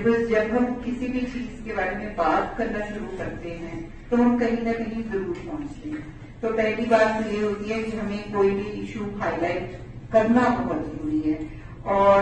Because जब हम किसी भी चीज के बारे में बात करना शुरू करते हैं तो हम कहीं ना कहीं जरूर पहुंचते हैं। तो पहली बात तो ये होती है कि हमें कोई भी इशू हाईलाइट करना बहुत जरूरी है, और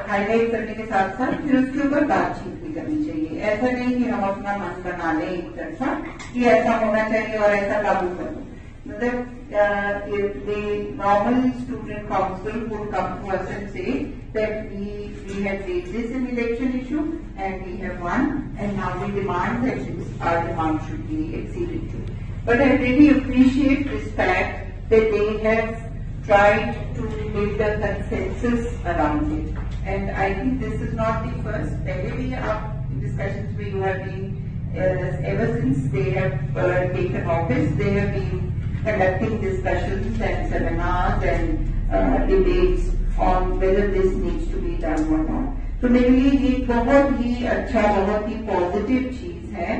हाईलाइट करने के साथ साथ फिर उसके ऊपर बातचीत भी करनी चाहिए। ऐसा नहीं कि हम अपना मन बना लें एक तरफा कि ऐसा होना चाहिए और ऐसा लागू कर लें। मतलब the normal student council would come to us and say that we have raised this in election issue and we have won, and now we demand that our demand should be acceded to. But I really appreciate this fact that they have tried to build a consensus around it, and I think this is not the first. Pehle bhi aap discussions where you have been ever since they have taken office, they have been conducting discussions and seminars and debates on whether this needs to be done or not. तो मेरे लिए ये बहुत ही अच्छा, बहुत ही positive चीज है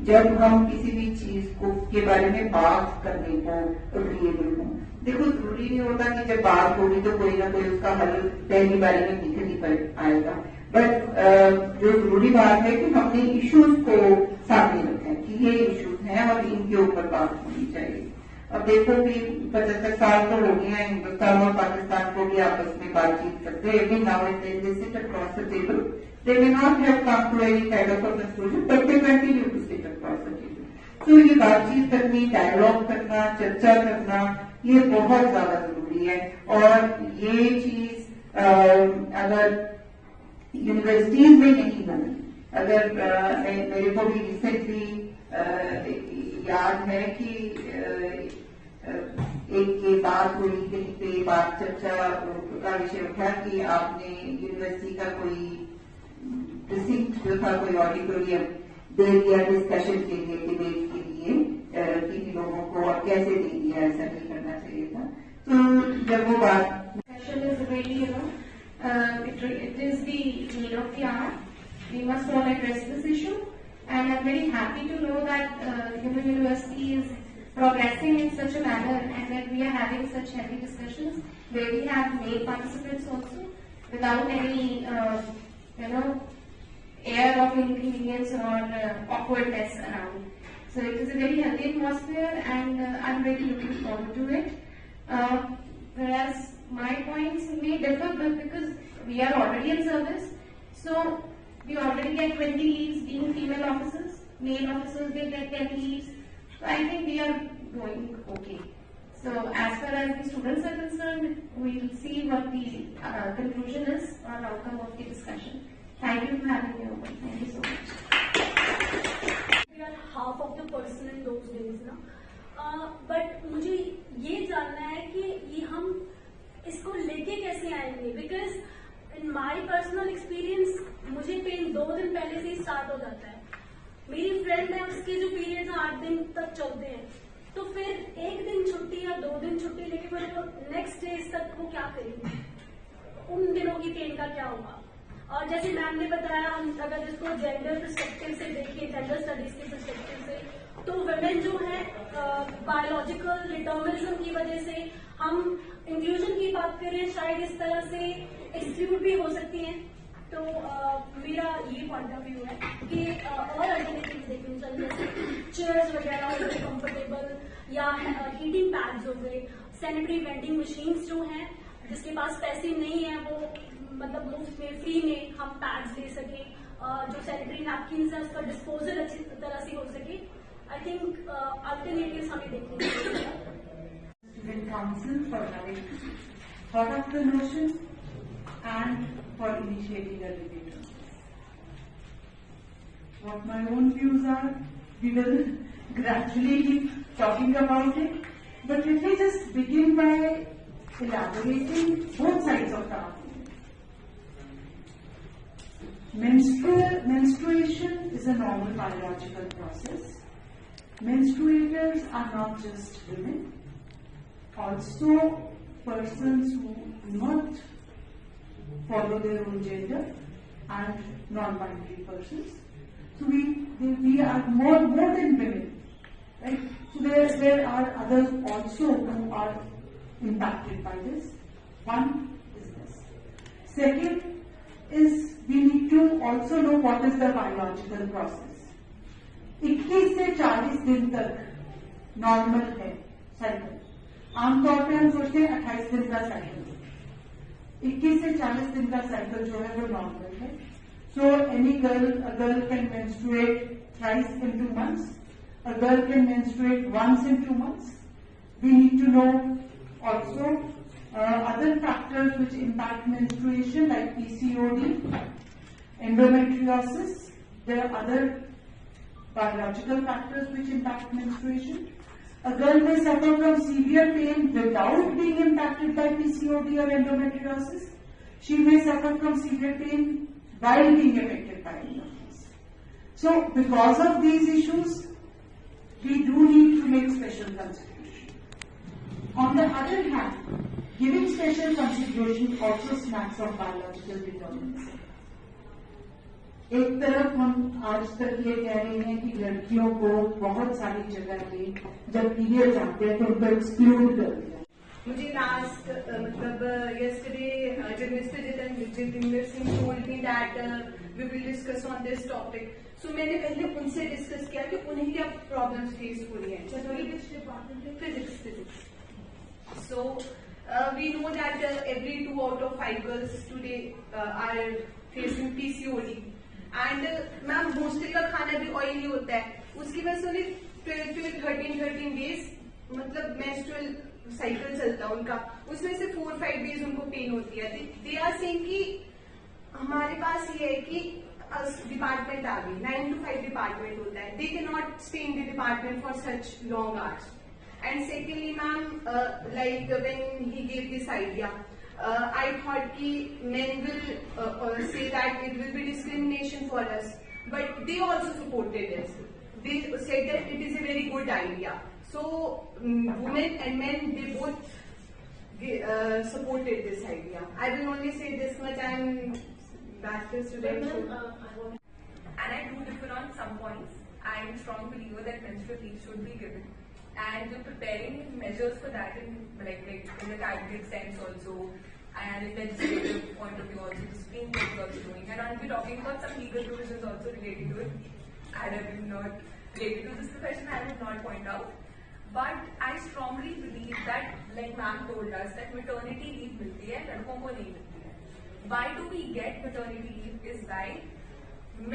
जब हम किसी भी चीज को के बारे में बात करने को अग्रीएबल हो। देखो, जरूरी नहीं होता कि जब बात होगी तो कोई ना कोई उसका हल पहली बारी में निकल ही आएगा, बट जो जरूरी बात है कि हमने इश्यूज को सामने रखा है कि ये इश्यूज हैं और इनके ऊपर बात होनी चाहिए। अब देखो कि 75 साल तो हो गए हैं हिंदुस्तान और पाकिस्तान को भी आपस में बातचीत करते हैं। Every now and then they sit across the table. They may not have come to any kind of a conclusion, but they continue to sit across the table. तो ये बातचीत करनी, डायलॉग करना, चर्चा करना, ये बहुत ज्यादा जरूरी है। और ये चीज अगर यूनिवर्सिटीज में नहीं बनी, अगर मेरे को भी रिसेंटली याद है कि एक ये बात हुई, कहीं पे बात चर्चा का विषय उठा कि आपने यूनिवर्सिटी का कोई प्रिसिंक्ट जो था, कोई ऑडिटोरियम दे दिया डिस्कशन के लिए, डिबेट के लिए किन लोगों को, और कैसे दे दिया, ऐसा नहीं करना चाहिए था। तो जब वो बात it is the need of the hour. We must all address this issue, and I'm very happy to know that university is progressing in such a manner and that we are having such heavy discussions where we have male participants also without any air of inconvenience or awkwardness around. So it is a very healthy atmosphere, and I'm really looking forward to it. Whereas my points may differ because we are already in service, so we already get 20 leaves being female officers. Male officers, they get 10 leaves. So I think we are going okay. So as far as the students are concerned, we will see what the conclusion is or outcome of the discussion. Thank you for having me over. Thank you so much. We are half of the person in those days, ना. But मुझे ये जानना है कि ये हम इसको लेके कैसे आएंगे, because in my personal experience मुझे पेन 2 दिन पहले से ही स्टार्ट हो जाता है। मेरी फ्रेंड है, उसके जो पीरियड्स 8 दिन तक चलते हैं, तो फिर 1 दिन छुट्टी या 2 दिन छुट्टी लेके फिर नेक्स्ट डे तक वो क्या करेंगे, उन दिनों की पेन का क्या होगा। और जैसे मैम ने बताया, हम अगर इसको जेंडर पर्सपेक्टिव से देखें, जेंडर स्टडीज के पर्सपेक्टिव से, तो वुमेन जो है बायोलॉजिकल डिटर्मिनिज्म की वजह से, हम इंक्लूजन की बात करें शायद इस तरह से एक्सक्लूड भी हो सकती हैं। तो मेरा ये पॉइंट ऑफ व्यू है कि और अल्टरनेटिव देखनी चाहिए, जैसे चेयर्स वगैरह हो गए कंफर्टेबल, या हीटिंग पैड्स हो गए, सैनिटरी वेंडिंग मशीन्स जो हैं, जिसके पास पैसे नहीं है वो मतलब मुफ्त में, फ्री में हम पैड्स दे सके, जो सैनिटरी नैपकिन है उसका डिस्पोजल अच्छी तरह से हो सके। आई थिंक अल्टरनेटिव्स हमें देखने चाहिए। Student Council for having thought of the notion and for initiating a debate on this. What my own views are, we will gradually keep talking about it, but let me just begin by elaborating both sides of the argument. Menstruation is a normal biological process. Menstruators are not just women, also persons who do not follow their own gender and non-binary persons. So we are more than women, right? So there are others also who are impacted by this. One is this. Second, is we need to also know what is the biological process. 21 से 40 दिन तक normal है cycle. आमतौर पे हम सोचते हैं 28 दिन का साइकिल. 21 से 40 दिन का साइकिल जो है वो नॉर्मल है. So any girl, a girl can menstruate thrice in 2 months. A girl can menstruate once in 2 months. We need to know also other factors which impact menstruation like PCOD, endometriosis. There are other biological factors which impact menstruation. A girl may suffer from severe pain without being impacted by PCOD or endometriosis. She may suffer from severe pain while being affected by any of these. So, because of these issues, we do need to make special consideration. On the other hand, giving special consideration also smacks of biological determinism. एक तरफ हम आज तक ये कह रहे हैं कि लड़कियों को बहुत सारी जगह पे जब पीरियड्स आते हैं तो उनको एक्सक्लूड कर दिया. मुझे लास्ट मतलब yesterday जब mister Jitendra Singh told me that we will discuss on this topic. So मैंने पहले उनसे डिस्कस किया कि उन्हें क्या प्रॉब्लम्स फेस हो रही हैं. Physics. So we know that every 2 out of 5 girls today are facing PCOD. And ma'am mostly का खाना भी ऑयली होता है, उसकी वजह से उन्हें 12-13 डेज मतलब मेंस्ट्रुअल साइकिल चलता है उनका, उसमें से 4-5 डेज उनको पेन होती है. दे आर सेइंग कि हमारे पास ये है कि डिपार्टमेंट आ गई, 9 to 5 डिपार्टमेंट होता है. They can not stay in the department for such long hours. And secondly ma'am like when he gave this idea, I thought कि men will say that it will be discrimination for us, but they also supported us. They said that it is a very good idea. So women and men, they both supported this idea. I will only say this much. I am bachelor student. And I do differ on some points. I am a strong believer that menstrual leave should be given. And preparing measures for that in like in the academic sense also, and in legislative point of view also, the Supreme Court is also doing. And I'll be talking about some legal provisions also related to it. I have not related to this profession, I would not point out. But I strongly believe that, like ma'am told us, that maternity leave milti hai, ladkon ko nahi milti hai. Why do we get maternity leave is by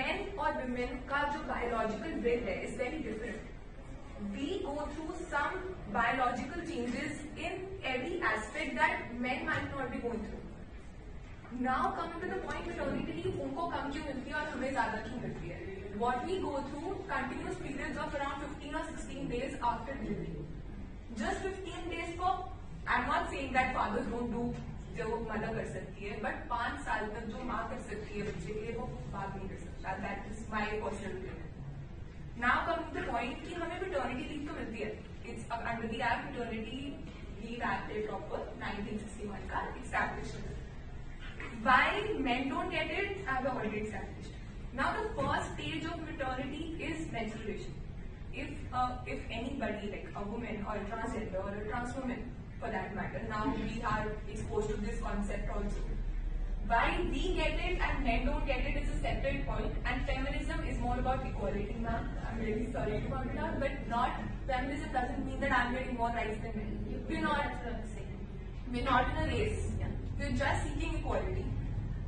men or women ka jo biological brain hai is very different. We go through some biological changes in every aspect that men might not be going through. Now coming to the point, maternity leave उनको कम क्यों मिलती है और हमें ज्यादा क्यों मिलती है? What we go through continuous periods of around 15 or 16 days after delivery. Just 15 days for, I'm not saying that fathers don't do जो मदर कर सकती है, but 5 साल तक जो माँ कर सकती है बच्चे के लिए वो बात नहीं कर सकता. That is my personal opinion. Now coming to the point कि हमें maternity leave तो मिलती है. It's under the Act Maternity Leave Act proper 1961 का established. Why men don't get it? I have already established. Now the first stage of maternity is menstruation. If anybody like a woman or a transgender or a trans woman for that matter, now we are exposed to this concept also. Why we get it and men don't get it is a separate point, and feminism is more about equality, ma'am. I'm really sorry to point it out, but feminism doesn't mean that I'm getting more rights than men. We're not in a race. We're just seeking equality.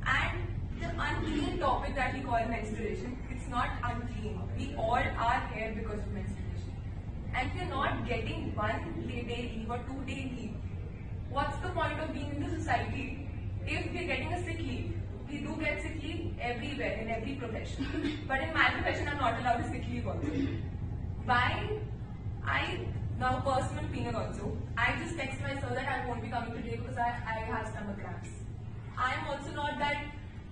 And the unclean topic that we call menstruation, it's not unclean. We all are here because of menstruation. And if you're not getting 1 day leave or 2 day leave, what's the point of being in the society? If we're getting a sick leave, we do get sick leave everywhere, in every profession. But in my profession, I'm not allowed a sick leave also. Why? Now personal opinion also, I just text my sir that I won't be coming today because I have stomach cramps. I'm also not that,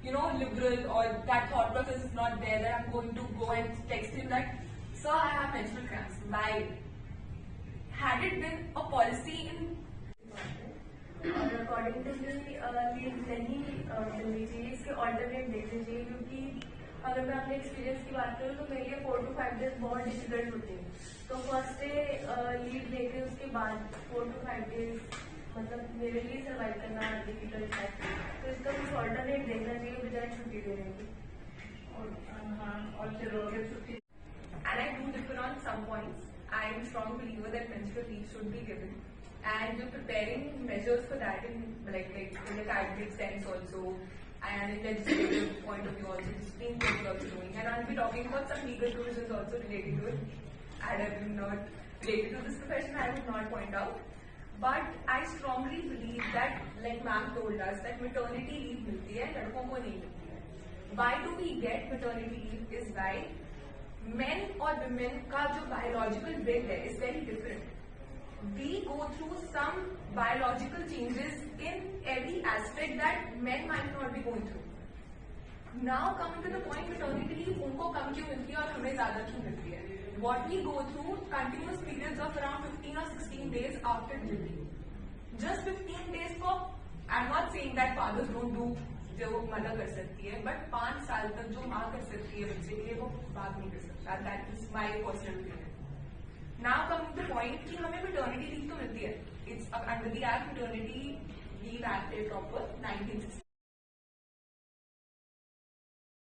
liberal, or that thought process is not there that I'm going to go and text him that, sir, I have menstrual cramps. Why? Had it been a policy in और accordingly leave नहीं मिलनी चाहिए, इसके alternate देखने चाहिए. क्योंकि अगर मैं अपने एक्सपीरियंस की बात करूँ तो मेरे लिए 4 to 5 डेज बहुत डिफिकल्ट होते हैं. तो फर्स्ट डे लीव लेके उसके बाद 4 to 5 डेज मतलब मेरे लिए सर्वाइव करना डिफिकल्ट है, तो इसका कुछ ऑल्टरनेट देखना चाहिए बजाय छुट्टी देने की। और चलो अगर छुट्टी And I do differ on some points. I am a strong believer that menstrual leave should be given, and we're preparing measures for that in like in the academic sense also, and in legislative point of view also. The Supreme Court is also doing, and I'll be talking about some legal provisions also relating to it. And I'm not related to this profession, I would not point out. But I strongly believe that, like ma'am told us, that maternity leave मिलती है, लड़कों को नहीं मिलती है। Why do we get maternity leave is why men or women का जो biological build है is very different. We go through some biological changes in every aspect that men might not be going through. Now coming to the point, maternity leave उनको कम क्यों मिलती है और हमें ज्यादा क्यों मिलती है? What we go through continuous periods of around 15 or 16 days after delivery. Just 15 days for, I'm not saying that fathers don't do जो मदद कर सकती है, बट 5 साल तक जो माँ कर सकती है बच्चे के लिए वो बात नहीं कर सकता। That is my personal opinion. Now coming two point कि हमें मैटर्निटी लीव तो मिलती है, it's under the act maternity leave act proper 1960।